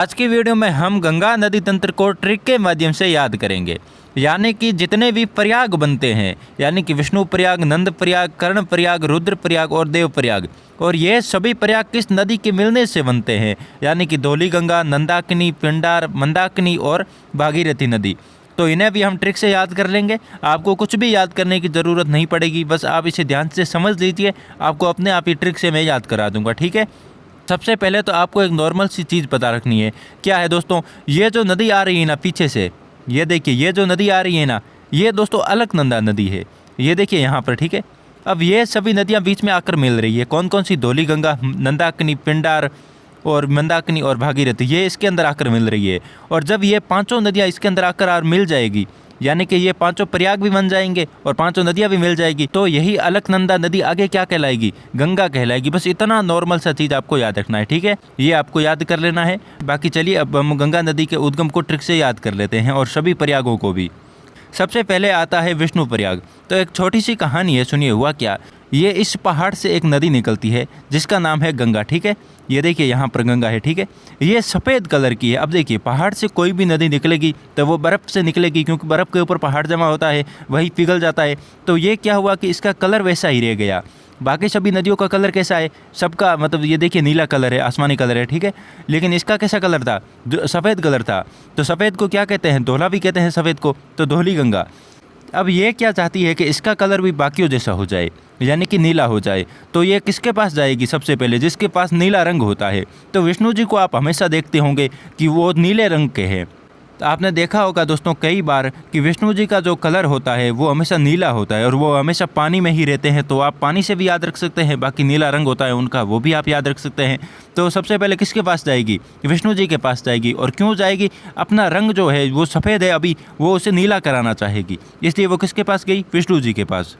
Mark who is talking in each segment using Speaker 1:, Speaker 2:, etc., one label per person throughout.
Speaker 1: आज की वीडियो में हम गंगा नदी तंत्र को ट्रिक के माध्यम से याद करेंगे। यानी कि जितने भी प्रयाग बनते हैं, यानी कि विष्णु प्रयाग, नंद प्रयाग, कर्ण प्रयाग, रुद्र प्रयाग और देव प्रयाग, और ये सभी प्रयाग किस नदी के मिलने से बनते हैं, यानी कि धौलीगंगा, नंदाकिनी, पिंडार, मंदाकिनी और भागीरथी नदी। तो इन्हें भी हम ट्रिक से याद कर लेंगे। आपको कुछ भी याद करने की ज़रूरत नहीं पड़ेगी, बस आप इसे ध्यान से समझ लीजिए, आपको अपने आप ही ट्रिक से मैं याद करा दूंगा। ठीक है। सबसे पहले तो आपको एक नॉर्मल सी चीज़ पता रखनी है। क्या है दोस्तों, ये जो नदी आ रही है ना पीछे से, ये देखिए, ये जो नदी आ रही है ना, ये दोस्तों अलकनंदा नदी है। ये देखिए यहाँ पर। ठीक है। अब ये सभी नदियाँ बीच में आकर मिल रही है। कौन कौन सी? धौलीगंगा, नंदाकिनी, पिंडार और मंदाकिनी और भागीरथी, ये इसके अंदर आकर मिल रही है। और जब ये पांचों नदियाँ इसके अंदर आकर मिल जाएगी, यानी कि ये पांचों प्रयाग भी बन जाएंगे और पांचों नदियाँ भी मिल जाएगी, तो यही अलकनंदा नदी आगे क्या कहलाएगी? गंगा कहलाएगी। बस इतना नॉर्मल सा चीज़ आपको याद रखना है। ठीक है, ये आपको याद कर लेना है। बाकी चलिए अब हम गंगा नदी के उद्गम को ट्रिक से याद कर लेते हैं और सभी प्रयागों को भी। सबसे पहले आता है विष्णु प्रयाग। तो एक छोटी सी कहानी है, सुनिए हुआ क्या। ये इस पहाड़ से एक नदी निकलती है जिसका नाम है गंगा। ठीक है, ये देखिए यहाँ पर गंगा है। ठीक है, ये सफ़ेद कलर की है। अब देखिए, पहाड़ से कोई भी नदी निकलेगी तो वो बर्फ़ से निकलेगी, क्योंकि बर्फ़ के ऊपर पहाड़ जमा होता है, वही पिघल जाता है। तो ये क्या हुआ कि इसका कलर वैसा ही रह गया। बाकी सभी नदियों का कलर कैसा है? सबका मतलब ये देखिए नीला कलर है, आसमानी कलर है। ठीक है, लेकिन इसका कैसा कलर था? सफ़ेद कलर था। तो सफ़ेद को क्या कहते हैं? धौला भी कहते हैं सफ़ेद को, तो धौलीगंगा। अब ये क्या चाहती है कि इसका कलर भी बाकियों जैसा हो जाए, यानी कि नीला हो जाए। तो ये किसके पास जाएगी? सबसे पहले जिसके पास नीला रंग होता है। तो विष्णु जी को आप हमेशा देखते होंगे कि वो नीले रंग के हैं। तो आपने देखा होगा दोस्तों कई बार कि विष्णु जी का जो कलर होता है वो हमेशा नीला होता है और वो हमेशा पानी में ही रहते हैं। तो आप पानी से भी याद रख सकते हैं। बाकी नीला रंग होता है उनका, वो भी आप याद रख सकते हैं। तो सबसे पहले किसके पास जाएगी? विष्णु जी के पास जाएगी। और क्यों जाएगी? अपना रंग जो है वो सफ़ेद है अभी, वो उसे नीला कराना चाहेगी, इसलिए वो किसके पास गई? विष्णु जी के पास।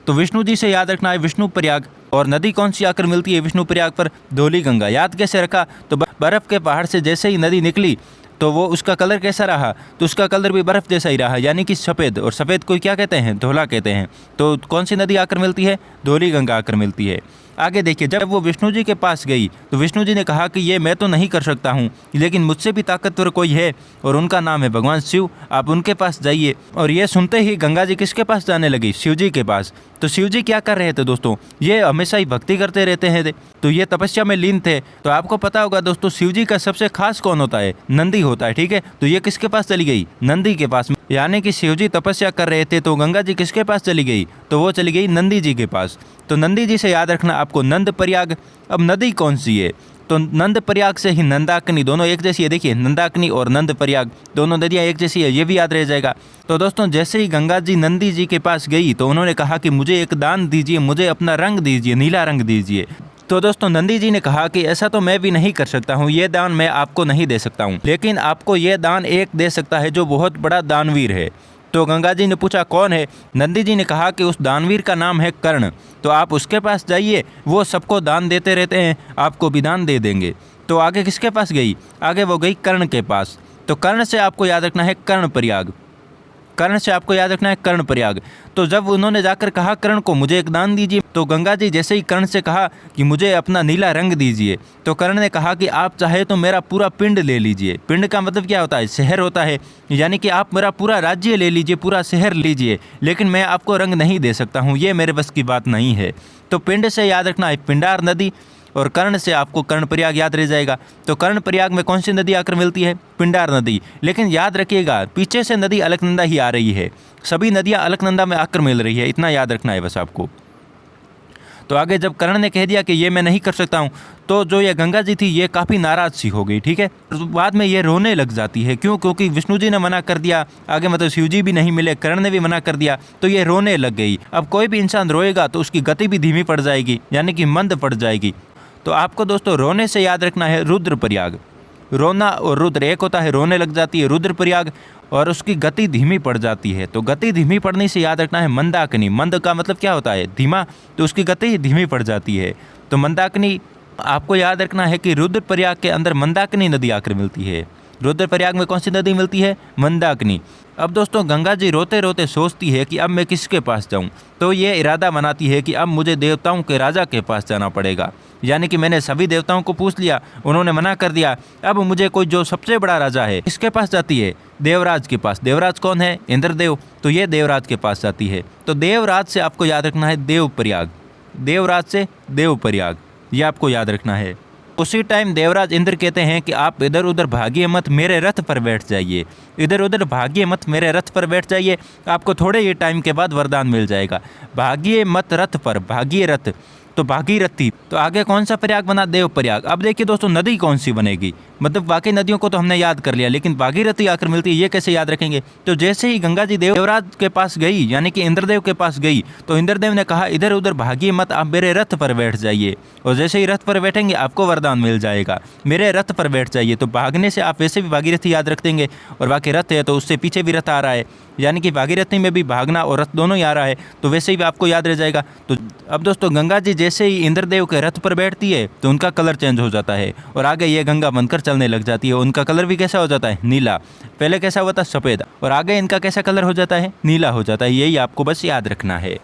Speaker 1: तो विष्णु जी से याद रखना है विष्णु प्रयाग। और नदी कौन सी आकर मिलती है विष्णु प्रयाग पर? धौलीगंगा। याद कैसे रखा? तो बर्फ़ के पहाड़ से जैसे ही नदी निकली तो वो उसका कलर कैसा रहा? तो उसका कलर भी बर्फ़ जैसा ही रहा, यानी कि सफ़ेद। और सफ़ेद को क्या कहते हैं? धौला कहते हैं। तो कौन सी नदी आकर मिलती है? धौलीगंगा आकर मिलती है। आगे देखिए, जब वो विष्णु जी के पास गई तो विष्णु जी ने कहा कि ये मैं तो नहीं कर सकता हूँ, लेकिन मुझसे भी ताकतवर कोई है और उनका नाम है भगवान शिव। आप उनके पास जाइए। और ये सुनते ही गंगा जी किसके पास जाने लगी? शिव जी के पास। तो शिव जी क्या कर रहे थे दोस्तों? ये हमेशा ही भक्ति करते रहते हैं, तो ये तपस्या में लीन थे। तो आपको पता होगा दोस्तों, शिव जी का सबसे खास कौन होता है? नंदी होता है। ठीक है, तो ये किसके पास चली गई? नंदी के पास। यानी कि शिव जी तपस्या कर रहे थे तो गंगा जी किसके पास चली गई? तो वो चली गई नंदी जी के पास। तो नंदी जी से याद रखना आपको नंद प्रयाग। अब नदी कौन सी है? तो नंद प्रयाग से ही नंदाकिनी, दोनों एक जैसी है। देखिए, नंदाकिनी और नंद प्रयाग दोनों नदियाँ एक जैसी है, ये भी याद रह जाएगा। तो दोस्तों, जैसे ही गंगा जी नंदी जी के पास गई तो उन्होंने कहा कि मुझे एक दान दीजिए, मुझे अपना रंग दीजिए, नीला रंग दीजिए। तो दोस्तों, नंदी जी ने कहा कि ऐसा तो मैं भी नहीं कर सकता हूँ, ये दान मैं आपको नहीं दे सकता हूँ, लेकिन आपको ये दान एक दे सकता है जो बहुत बड़ा दानवीर है। तो गंगा जी ने पूछा कौन है? नंदी जी ने कहा कि उस दानवीर का नाम है कर्ण। तो आप उसके पास जाइए, वो सबको दान देते रहते हैं, आपको भी दान दे देंगे। तो आगे किसके पास गई? आगे वो गई कर्ण के पास। तो कर्ण से आपको याद रखना है कर्ण प्रयाग। कर्ण से आपको याद रखना है कर्ण प्रयाग। तो जब उन्होंने जाकर कहा कर्ण को मुझे एक दान दीजिए, तो गंगा जी जैसे ही कर्ण से कहा कि मुझे अपना नीला रंग दीजिए, तो कर्ण ने कहा कि आप चाहे तो मेरा पूरा पिंड ले लीजिए। पिंड का मतलब क्या होता है? शहर होता है। यानी कि आप मेरा पूरा राज्य ले लीजिए, पूरा शहर लीजिए, लेकिन मैं आपको रंग नहीं दे सकता हूँ, ये मेरे बस की बात नहीं है। तो पिंड से याद रखना है पिंडार नदी, और कर्ण से आपको कर्ण प्रयाग याद रह जाएगा। तो कर्ण प्रयाग में कौन सी नदी आकर मिलती है? पिंडार नदी। लेकिन याद रखिएगा, पीछे से नदी अलकनंदा ही आ रही है, सभी नदियां अलकनंदा में आकर मिल रही है, इतना याद रखना है बस आपको। तो आगे जब कर्ण ने कह दिया कि ये मैं नहीं कर सकता हूँ, तो जो ये गंगा जी थी ये काफ़ी नाराज़ सी हो गई। ठीक है, तो बाद में ये रोने लग जाती है। क्यों? क्योंकि विष्णु जी ने मना कर दिया, आगे मतलब शिव जी भी नहीं मिले, कर्ण ने भी मना कर दिया, तो ये रोने लग गई। अब कोई भी इंसान रोएगा तो उसकी गति भी धीमी पड़ जाएगी, यानी कि मंद पड़ जाएगी। तो आपको दोस्तों रोने से याद रखना है रुद्र प्रयाग। रोना और रुद्र एक होता है, रोने लग जाती है रुद्र प्रयाग और उसकी गति धीमी पड़ जाती है। तो गति धीमी पड़ने से याद रखना है मंदाकिनी। मंद का मतलब क्या होता है? धीमा। तो उसकी गति धीमी पड़ जाती है। तो मंदाकिनी आपको याद रखना है कि रुद्र प्रयाग के अंदर मंदाकिनी नदी आकर मिलती है। रुद्र प्रयाग में कौन सी नदी मिलती है? मंदाकिनी। अब दोस्तों गंगा जी रोते रोते सोचती है कि अब मैं किसके पास जाऊं। तो ये इरादा बनाती है कि अब मुझे देवताओं के राजा के पास जाना पड़ेगा। यानी कि मैंने सभी देवताओं को पूछ लिया, उन्होंने मना कर दिया। अब मुझे कोई जो सबसे बड़ा राजा है इसके पास जाती है, देवराज के पास। देवराज कौन है? इंद्रदेव। तो ये देवराज के पास जाती है। तो देवराज से आपको याद रखना है देवप्रयाग, देवराज से देवप्रयाग, ये आपको याद रखना है। उसी टाइम देवराज इंद्र कहते हैं कि आप इधर उधर भागिए मत, मेरे रथ पर बैठ जाइए, इधर उधर भागिए मत, मेरे रथ पर बैठ जाइए, आपको थोड़े ही टाइम के बाद वरदान मिल जाएगा। भागिए मत रथ पर, भागिए रथ, तो भागीरथी। तो आगे कौन सा प्रयाग बना? देवप्रयाग। अब देखिए दोस्तों, नदी कौन सी बनेगी? मतलब बाकी नदियों को तो हमने याद कर लिया, लेकिन भागीरथी आकर मिलती है, ये कैसे याद रखेंगे? तो जैसे ही गंगा जी देवराज के पास गई, यानी कि इंद्रदेव के पास गई, तो इंद्रदेव ने कहा इधर उधर भागिए मत, आप मेरे रथ पर बैठ जाइए, और जैसे ही रथ पर बैठेंगे आपको वरदान मिल जाएगा, मेरे रथ पर बैठ जाइए। तो भागने से आप वैसे भी भागीरथी याद रख देंगे, और बाकी रथ है तो उससे पीछे भी रथ आ रहा है, यानी कि भागीरथी में भी भागना और रथ दोनों ही आ रहा है, तो वैसे ही आपको याद रह जाएगा। तो अब दोस्तों, गंगा जी जैसे ही इंद्रदेव के रथ पर बैठती है तो उनका कलर चेंज हो जाता है, और आगे ये गंगा बनकर चलने लग जाती है। उनका कलर भी कैसा हो जाता है? नीला। पहले कैसा हुआ था? सफ़ेद, और आगे इनका कैसा कलर हो जाता है? नीला हो जाता है। यही आपको बस याद रखना है।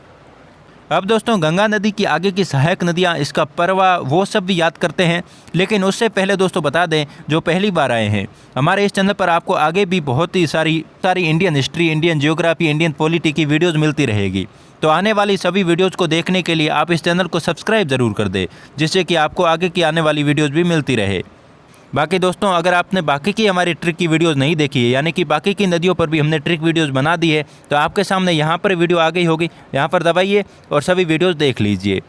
Speaker 1: अब दोस्तों, गंगा नदी की आगे की सहायक नदियाँ, इसका परवा, वो सब भी याद करते हैं। लेकिन उससे पहले दोस्तों बता दें, जो पहली बार आए हैं हमारे इस चैनल पर, आपको आगे भी बहुत ही सारी Indian history, Indian geography, Indian polity की वीडियोज़ मिलती रहेगी। तो आने वाली सभी वीडियोज़ को देखने के लिए आप इस चैनल को सब्सक्राइब ज़रूर कर दें, जिससे कि आपको आगे की आने वाली वीडियोज़ भी मिलती रहे। बाकी दोस्तों, अगर आपने बाकी की हमारी ट्रिक की वीडियोस नहीं देखी है, यानी कि बाकी की नदियों पर भी हमने ट्रिक वीडियोस बना दी है, तो आपके सामने यहाँ पर वीडियो आ गई होगी, यहाँ पर दबाइए और सभी वीडियोस देख लीजिए।